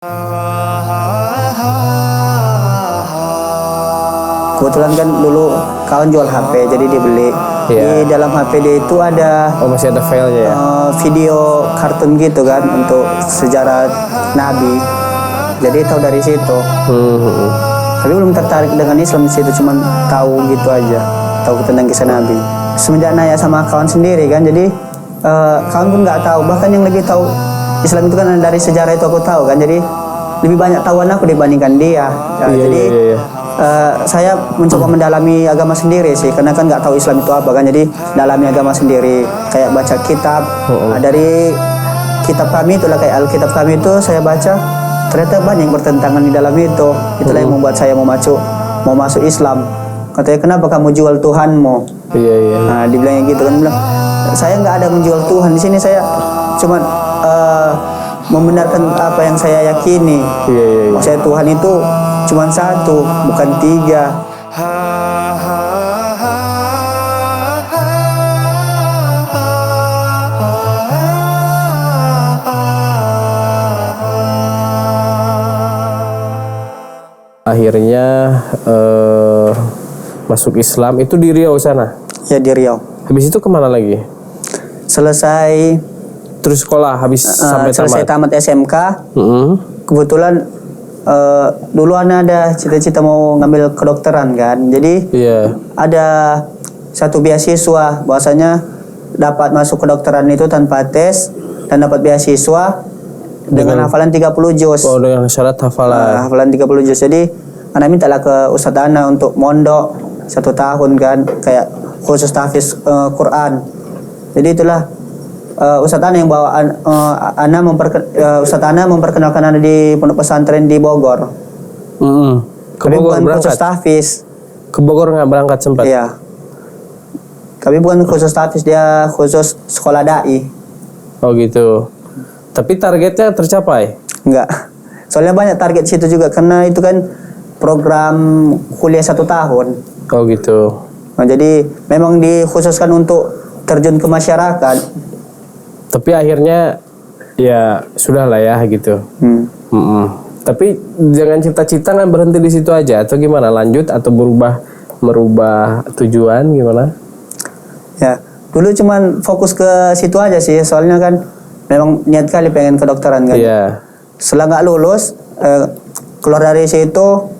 Kebetulan kan dulu kawan jual HP, jadi dia beli. Di dalam HP dia itu ada masih ada filenya ya? Video kartun gitu kan untuk sejarah Nabi. Jadi tahu dari situ. Tapi belum tertarik dengan Islam di situ, cuman tahu gitu aja, tahu tentang kisah Nabi. Semenjak nanya sama kawan sendiri kan, jadi kawan pun nggak tahu. Bahkan yang lebih tahu Islam itu kan dari sejarah itu aku tahu kan, jadi lebih banyak tahuan aku dibandingkan dia. Saya mencoba mendalami agama sendiri sih, karena kan nggak tahu Islam itu apa kan, jadi dalami agama sendiri, kayak baca kitab. Dari kitab kami itulah, kayak Alkitab kami itu saya baca, ternyata banyak yang bertentangan di dalam itu. Itulah yang membuat saya mau masuk Islam. Katanya, kenapa kamu jual Tuhanmu? Nah, dibilangnya gitu kan, bilang saya nggak ada menjual Tuhan di sini, saya cuma membenarkan apa yang saya yakini. Maksudnya Tuhan itu cuma satu, bukan tiga. Akhirnya masuk Islam itu di Riau sana? Ya, di Riau. Habis itu kemana lagi? Selesai terus sekolah habis sampai selesai tamat SMK. Kebetulan dulu ada cita-cita mau ngambil kedokteran kan, jadi ada satu beasiswa, bahwasanya dapat masuk kedokteran itu tanpa tes dan dapat beasiswa dengan hafalan 30 juz. Oh, dengan syarat hafalan. Hafalan 30 juz. Jadi anak mintalah ke Ustadz Ana untuk mondok 1 tahun kan, kayak khusus tahfiz Quran. Jadi itulah Ustadz Ana yang bawa Ustadz Ana memperkenalkan Ana di pondok pesantren di Bogor. Ke Bogor berangkat? Khusus tahfiz. Ke Bogor nggak berangkat sempat? Iya. Kami bukan khusus tahfiz, dia khusus sekolah dai. Oh gitu. Tapi targetnya tercapai? Enggak. Soalnya banyak target situ juga, karena itu kan program kuliah 1 tahun. Oh gitu. Nah, jadi memang dikhususkan untuk terjun ke masyarakat. Tapi akhirnya ya sudah lah ya gitu. Tapi jangan cita-cita kan berhenti di situ aja, atau gimana? Lanjut atau merubah tujuan gimana? Ya, dulu cuman fokus ke situ aja sih, soalnya kan memang niat kali pengen kedokteran kan. Setelah nggak lulus, keluar dari situ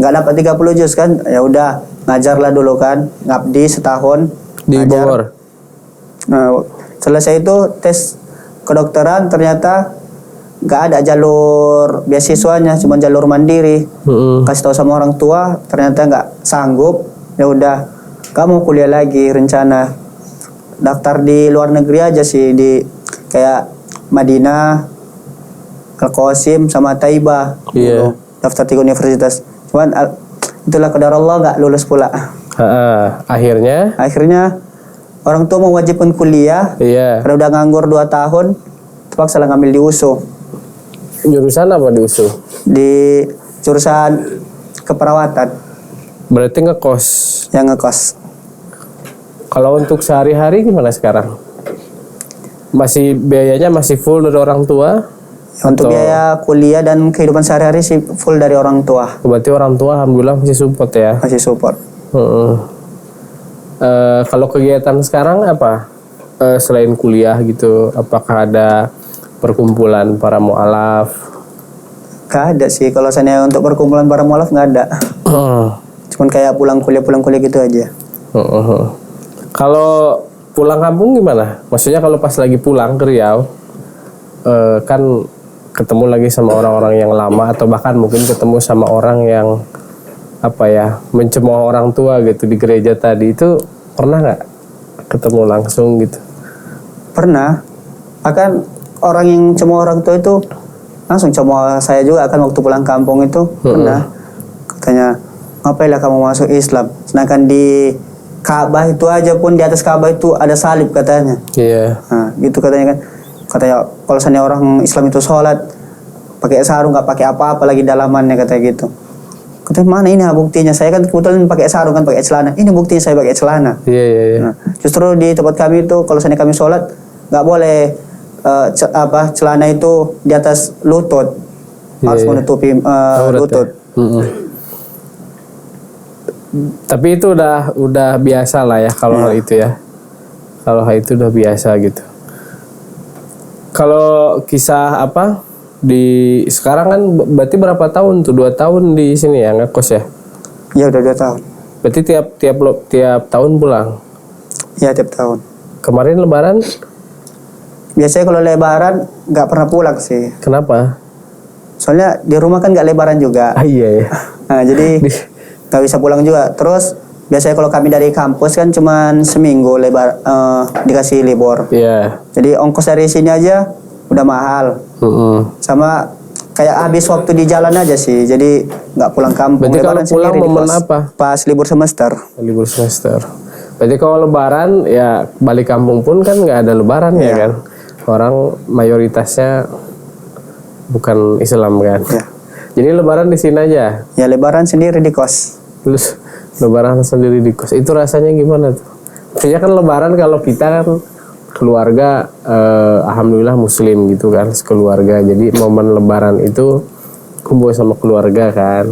nggak dapat 30 juz kan, ya udah ngajarlah dulu kan, ngabdi setahun di ngajar. Bogor. Nah, selesai itu tes kedokteran, ternyata nggak ada jalur beasiswanya, cuma jalur mandiri. Kasih tahu sama orang tua, ternyata nggak sanggup. Ya udah, kamu kuliah lagi, rencana daftar di luar negeri aja sih, di kayak Madinah, Al-Qasim sama Taibah. Daftar 3 universitas. Cuman itulah qadar Allah, nggak lulus pula. Akhirnya orang tua mewajibkan kuliah. Karena udah nganggur 2 tahun, terpaksa lah ngambil di USU. Jurusan apa di USU? Di jurusan keperawatan. Berarti ngekos? Yang ngekos. Kalau untuk sehari-hari gimana sekarang? Biayanya masih full dari orang tua? Untuk biaya kuliah dan kehidupan sehari-hari sih full dari orang tua. Berarti orang tua alhamdulillah masih support ya? Masih support. Kalau kegiatan sekarang apa? Selain kuliah gitu, apakah ada perkumpulan para mu'alaf? Gak ada sih, kalau saya untuk perkumpulan para mu'alaf nggak ada. Cuman kayak pulang kuliah gitu aja. Kalau pulang kampung gimana? Maksudnya kalau pas lagi pulang ke Riau, kan ketemu lagi sama orang-orang yang lama, atau bahkan mungkin ketemu sama orang yang mencemooh orang tua gitu di gereja tadi, itu pernah nggak ketemu langsung gitu? Pernah. Akan orang yang cemooh orang tua itu langsung cemooh saya juga, akan waktu pulang kampung itu pernah. Katanya, ngapailah kamu masuk Islam? Sedangkan di Ka'bah itu aja pun, di atas Ka'bah itu ada salib katanya. Nah, gitu katanya kan. Katanya kalau misalnya orang Islam itu sholat pakai sarung, nggak pakai apa-apa lagi dalamannya, katanya gitu. Katanya, mana ini buktinya? Saya kan kebetulan pakai sarung kan, pakai celana. Ini buktinya saya pakai celana. Nah, justru di tempat kami itu kalau misalnya kami sholat nggak boleh celana itu di atas lutut. harus iya. menutupi Aurat, lutut. ya? Tapi itu udah biasa lah ya kalau hal itu ya. Kalau hal itu udah biasa gitu. Kalau kisah apa di sekarang kan berarti berapa tahun tuh? 2 tahun di sini ya ngekos ya? Ya udah 2 tahun. Berarti tiap tahun pulang. Ya tiap tahun. Kemarin Lebaran Biasanya kalau lebaran nggak pernah pulang sih. kenapa? Soalnya di rumah kan nggak lebaran juga. Ah iya ya. Nah, jadi nggak bisa pulang juga. Terus biasanya kalau kami dari kampus kan cuman seminggu dikasih libur. Iya. Jadi ongkos dari sini aja udah mahal. Sama kayak habis waktu di jalan aja sih. Jadi nggak pulang kampung. Berarti kalau Lebaran pulang sendiri di momen kos. apa? Pas libur semester. Libur semester. Berarti kalau Lebaran ya balik kampung pun kan nggak ada Lebaran ya Iya. kan? Orang mayoritasnya bukan Islam kan? Ya. Jadi Lebaran di sini aja. Ya lebaran sendiri di kos. Terus Lebaran sendiri di kos. Itu rasanya gimana tuh? Maksudnya kan Lebaran kalau kita kan keluarga alhamdulillah muslim gitu kan, sekeluarga. Jadi momen Lebaran itu kumpul sama keluarga kan.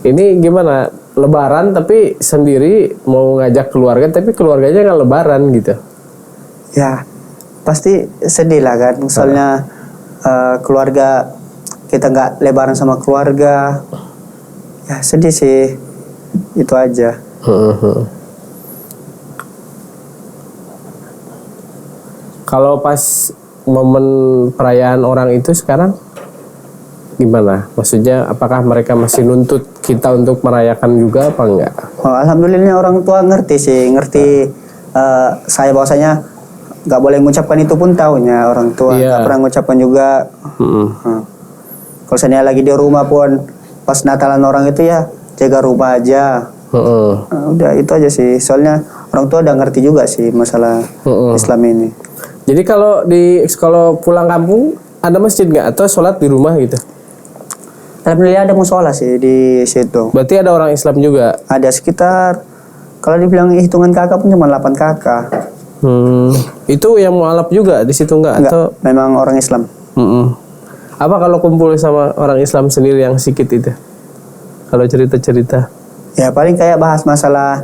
Ini gimana? Lebaran tapi sendiri mau ngajak keluarga tapi keluarganya nggak Lebaran gitu. Ya pasti sedih lah kan. Soalnya keluarga kita nggak lebaran sama keluarga. Ya sedih sih. Itu aja. Kalau pas momen perayaan orang itu sekarang gimana? Maksudnya apakah mereka masih nuntut kita untuk merayakan juga apa enggak? Oh, alhamdulillah orang tua ngerti sih. Ngerti saya bahwasanya nggak boleh mengucapkan itu pun taunya orang tua. Iya. Nggak pernah mengucapkan juga. Kalau saya lagi di rumah pun pas Natalan orang itu ya jaga rumah aja. Udah itu aja sih. Soalnya orang tua udah ngerti juga sih masalah Islam ini. Jadi kalau pulang kampung ada masjid nggak atau sholat di rumah gitu? Alhamdulillah ada musola sih di situ. Berarti ada orang Islam juga. Ada sekitar kalau dibilang hitungan kakak pun cuma 8 kakak. Itu yang mualaf juga di situ nggak? Enggak, Atau memang orang Islam. apa kalau kumpul sama orang Islam sendiri yang sikit itu? Kalau cerita-cerita. Ya paling kayak bahas masalah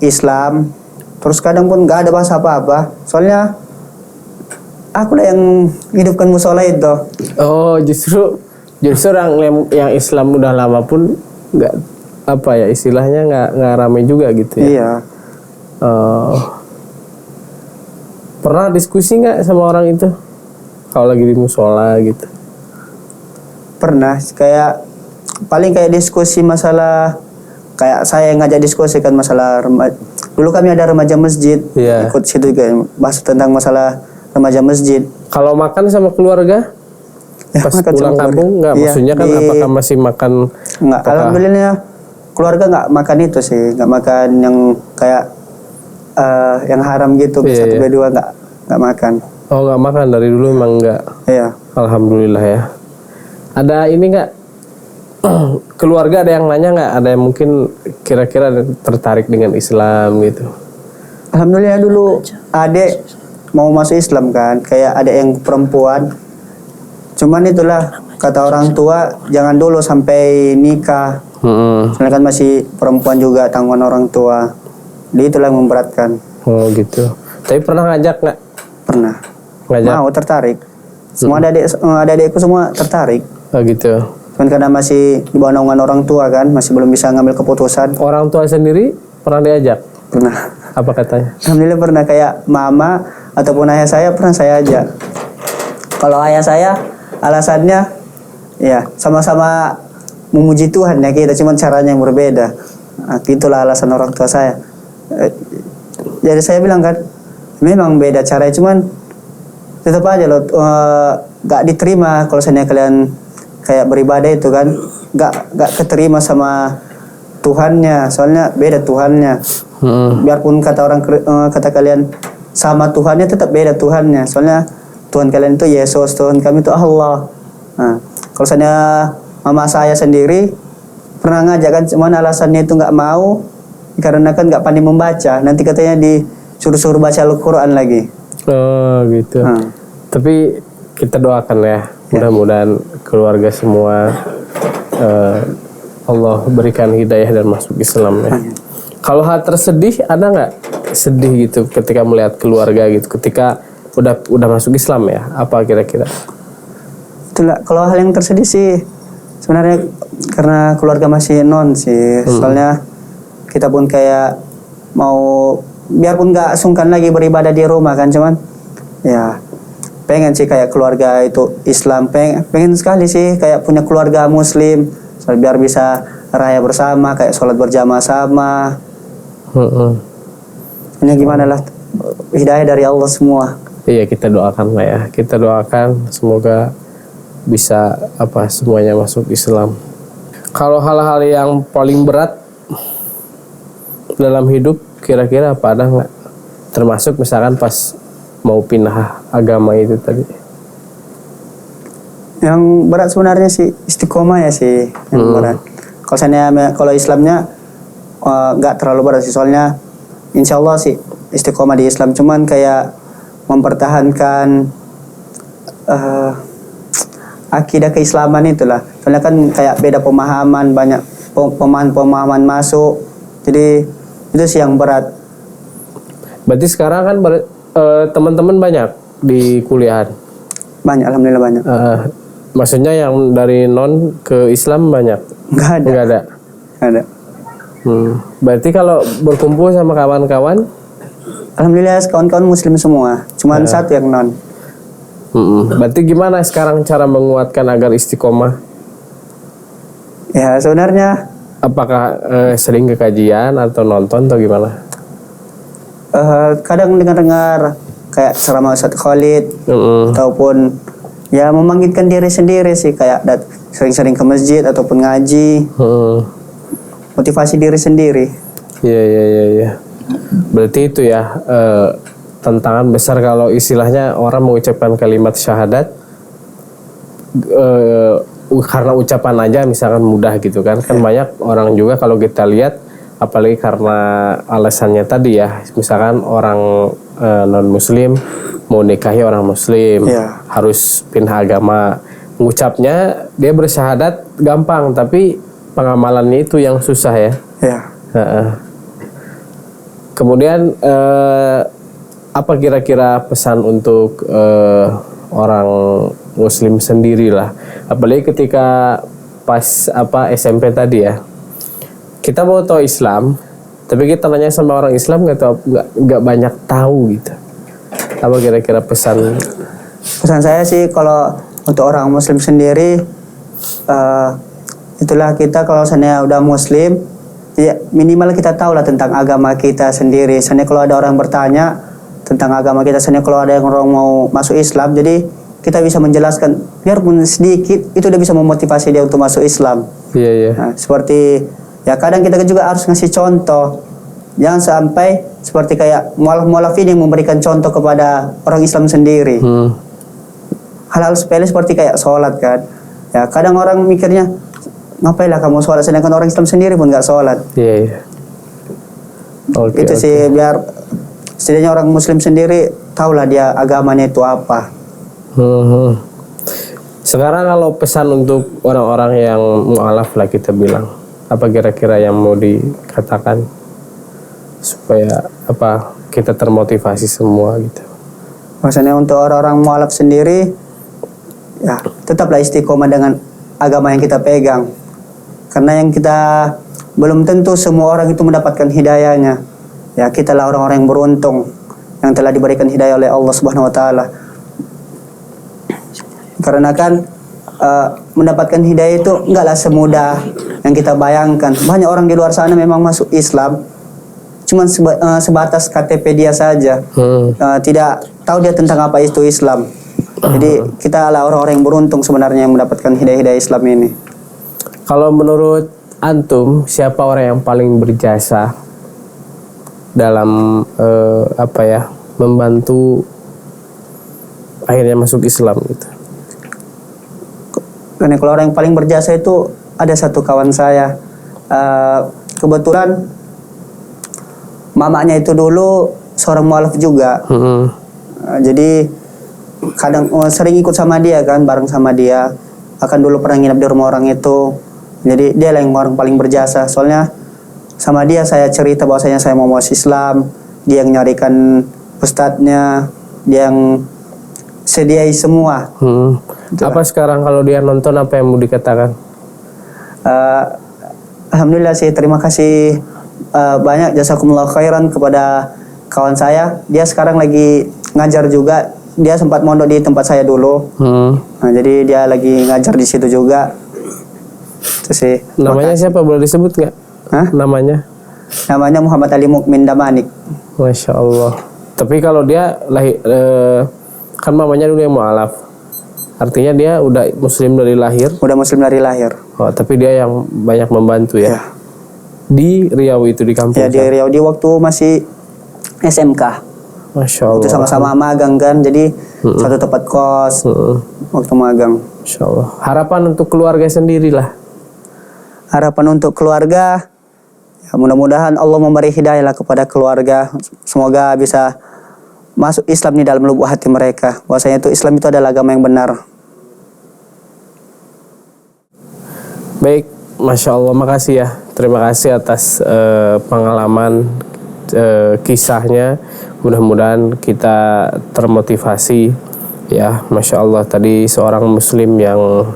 Islam. Terus kadang pun nggak ada bahas apa-apa. Soalnya aku lah yang hidupkan musola itu. Oh justru orang yang Islam udah lama pun nggak apa ya istilahnya nggak ramai juga gitu ya. Iya. Pernah diskusi nggak sama orang itu kalau lagi di musola gitu? Pernah kayak paling kayak diskusi masalah kayak saya yang ngajak diskusi kan masalah dulu kami ada remaja masjid. Iya. Ikut situ juga bahas tentang masalah remaja masjid. Kalau makan sama keluarga Ya, pas makan pulang sama kampung keluarga. nggak? Iya, Maksudnya kan apakah masih makan? Nggak, apakah- alhamdulillah keluarga nggak makan itu sih, nggak makan yang kayak yang haram gitu. Iya, Satu iya. dua nggak makan. Oh nggak makan dari dulu emang nggak. Iya. Alhamdulillah ya. Ada ini nggak? Keluarga ada yang nanya nggak? Ada yang mungkin kira-kira tertarik dengan Islam gitu? Alhamdulillah dulu adek mau masuk Islam kan, kayak ada yang perempuan. Cuman itulah kata orang tua jangan dulu sampai nikah. Soalnya kan masih perempuan juga tanggungan orang tua. Jadi itulah yang memberatkan. Oh gitu. Tapi pernah ngajak nggak? Pernah. Ngajak? Mau tertarik. Semua adik-adikku semua tertarik. Oh gitu. Cuman karena masih di bawah naungan orang tua kan, masih belum bisa ngambil keputusan. Orang tua sendiri pernah diajak? Pernah. Apa katanya? Alhamdulillah pernah kayak mama ataupun ayah saya pernah saya ajak. Kalau ayah saya alasannya ya sama-sama memuji Tuhan ya kita, cuman caranya yang berbeda. Nah, itulah alasan orang tua saya. Jadi saya bilang kan, memang beda caranya, cuman tetap aja loh gak diterima kalau seandainya kalian kayak beribadah itu kan gak keterima sama Tuhannya, soalnya beda Tuhannya. Biarpun kata kalian sama Tuhannya, tetap beda Tuhannya. Soalnya Tuhan kalian itu Yesus, Tuhan kami itu Allah. Nah, kalau seandainya mama saya sendiri pernah ngajak kan, cuman alasannya itu nggak mau karena kan nggak pandai membaca. Nanti katanya disuruh baca Al-Quran lagi. Oh gitu. Tapi kita doakan ya. Mudah-mudahan keluarga semua Allah berikan hidayah dan masuk Islam ya. Kalau hal tersedih ada nggak sedih gitu ketika melihat keluarga gitu ketika udah masuk Islam ya? Apa kira-kira? Itulah kalau hal yang tersedih sih sebenarnya karena keluarga masih non sih. Soalnya kita pun kayak mau biarpun nggak sungkan lagi beribadah di rumah kan, cuman ya pengen sih kayak keluarga itu Islam, pengen sekali sih kayak punya keluarga Muslim biar bisa raya bersama kayak sholat berjamaah sama. Ini gimana lah, hidayah dari Allah semua. Iya, kita doakan lah ya, kita doakan semoga bisa semuanya masuk Islam. Kalau hal-hal yang paling berat dalam hidup kira-kira apa, ada nggak? Termasuk misalkan pas mau pindah agama itu tadi. Yang berat sebenarnya sih istiqomah ya sih yang berat. Kalau Islamnya nggak terlalu berat sih, soalnya insya Allah sih istiqomah di Islam, cuman kayak mempertahankan akidah keislaman itulah. Soalnya kan kayak beda pemahaman, banyak pemahaman masuk, jadi itu sih yang berat. Berarti sekarang kan teman-teman banyak di kuliahan? Banyak, alhamdulillah banyak. Maksudnya yang dari non ke Islam banyak? Nggak ada. Nggak ada? Nggak ada. Berarti kalau berkumpul sama kawan-kawan? Alhamdulillah kawan-kawan Muslim semua, cuman satu yang non. Berarti gimana sekarang cara menguatkan agar istiqomah? Ya sebenarnya apakah sering ke kajian atau nonton atau gimana? Kadang dengar-dengar kayak ceramah Ustadz Khalid ataupun ya membangkitkan diri sendiri sih, kayak sering-sering ke masjid ataupun ngaji, motivasi diri sendiri. Iya. Berarti itu ya tantangan besar kalau istilahnya orang mengucapkan kalimat syahadat karena ucapan aja misalkan mudah gitu kan. Kan banyak orang juga kalau kita lihat, apalagi karena alasannya tadi ya, misalkan orang non muslim mau nikahi orang muslim, harus pindah agama. Mengucapnya dia bersyahadat gampang, tapi pengamalannya itu yang susah ya. Kemudian apa kira-kira pesan untuk orang muslim sendiri lah, apalagi ketika pas SMP tadi ya, kita mau tahu Islam tapi kita nanya sama orang Islam nggak banyak tahu gitu. Apa kira-kira pesan saya sih kalau untuk orang muslim sendiri, itulah kita kalau seandainya udah muslim ya minimal kita tahu lah tentang agama kita sendiri. Seandainya kalau ada orang bertanya tentang agama kita, seandainya kalau ada yang orang mau masuk Islam, jadi kita bisa menjelaskan biarpun sedikit, itu udah bisa memotivasi dia untuk masuk Islam. Nah, seperti ya kadang kita juga harus ngasih contoh, jangan sampai seperti kayak mualaf-mualaf ini yang memberikan contoh kepada orang Islam sendiri. Hal-hal sepele seperti kayak sholat kan, ya kadang orang mikirnya ngapain lah kamu sholat, sedangkan orang Islam sendiri pun nggak sholat. Itu sih biar setidaknya orang muslim sendiri tahulah dia agamanya itu apa. Sekarang kalau pesan untuk orang-orang yang mu'alaf lah kita bilang, apa kira-kira yang mau dikatakan supaya kita termotivasi semua gitu? Maksudnya untuk orang-orang mu'alaf sendiri, ya tetaplah istiqomah dengan agama yang kita pegang. Karena yang kita belum tentu semua orang itu mendapatkan hidayahnya. Ya kitalah orang-orang yang beruntung yang telah diberikan hidayah oleh Allah Subhanahu wa taala. Karena kan mendapatkan hidayah itu enggaklah semudah yang kita bayangkan. Banyak orang di luar sana memang masuk Islam cuman sebatas KTP dia saja. Tidak tahu dia tentang apa itu Islam. Jadi kita adalah orang-orang yang beruntung sebenarnya yang mendapatkan hidayah-hidayah Islam ini. Kalau menurut antum, siapa orang yang paling berjasa dalam membantu akhirnya masuk Islam gitu? Karena kalau orang yang paling berjasa itu ada satu kawan saya. Kebetulan mamanya itu dulu seorang mualaf juga. Jadi kadang sering ikut sama dia kan, bareng sama dia. Akan dulu pernah nginep di rumah orang itu. Jadi dia yang orang paling berjasa. Soalnya sama dia saya cerita bahwasanya saya mau masuk Islam, dia yang nyarikan ustadznya, dia yang sediai semua. Apa sekarang kalau dia nonton apa yang mau dikatakan? Alhamdulillah sih, terima kasih banyak, jazakumullah khairan kepada kawan saya. Dia sekarang lagi ngajar juga. Dia sempat mondok di tempat saya dulu. Nah, jadi dia lagi ngajar di situ juga. Itu sih. Namanya siapa, boleh disebut nggak? Hah? Namanya? Namanya Muhammad Ali Mukmin Damanik. Masya Allah. Tapi kalau dia kan mamanya dulu yang mu'alaf. Artinya dia udah muslim dari lahir. Udah muslim dari lahir. Oh, tapi dia yang banyak membantu ya. Di Riau itu, di kampung. Ya, di Riau, di waktu masih SMK. Masya Allah. Itu sama-sama magang kan, jadi satu tempat kos waktu magang. Masya Allah. Harapan untuk keluarga sendiri lah. Harapan untuk keluarga, ya mudah-mudahan Allah memberi hidayah lah kepada keluarga. Semoga bisa masuk Islam di dalam lubuk hati mereka. Bahwasanya itu Islam itu adalah agama yang benar. Baik, Masya Allah, makasih ya. Terima kasih atas pengalaman kisahnya. Mudah-mudahan kita termotivasi ya. Masya Allah, tadi seorang muslim yang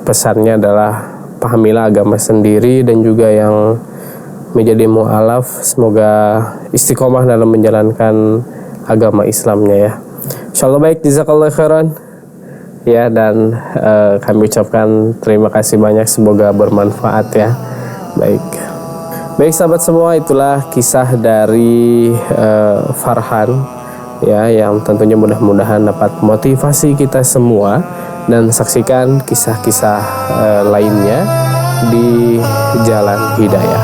pesannya adalah pahamilah agama sendiri, dan juga yang menjadi mu'alaf semoga istiqomah dalam menjalankan agama Islamnya ya. Insya Allah. Baik, jazakallah khairan ya, dan kami ucapkan terima kasih banyak, semoga bermanfaat ya. Baik sahabat semua, itulah kisah dari Farhan ya, yang tentunya mudah-mudahan dapat motivasi kita semua, dan saksikan kisah-kisah lainnya di Jalan Hidayah.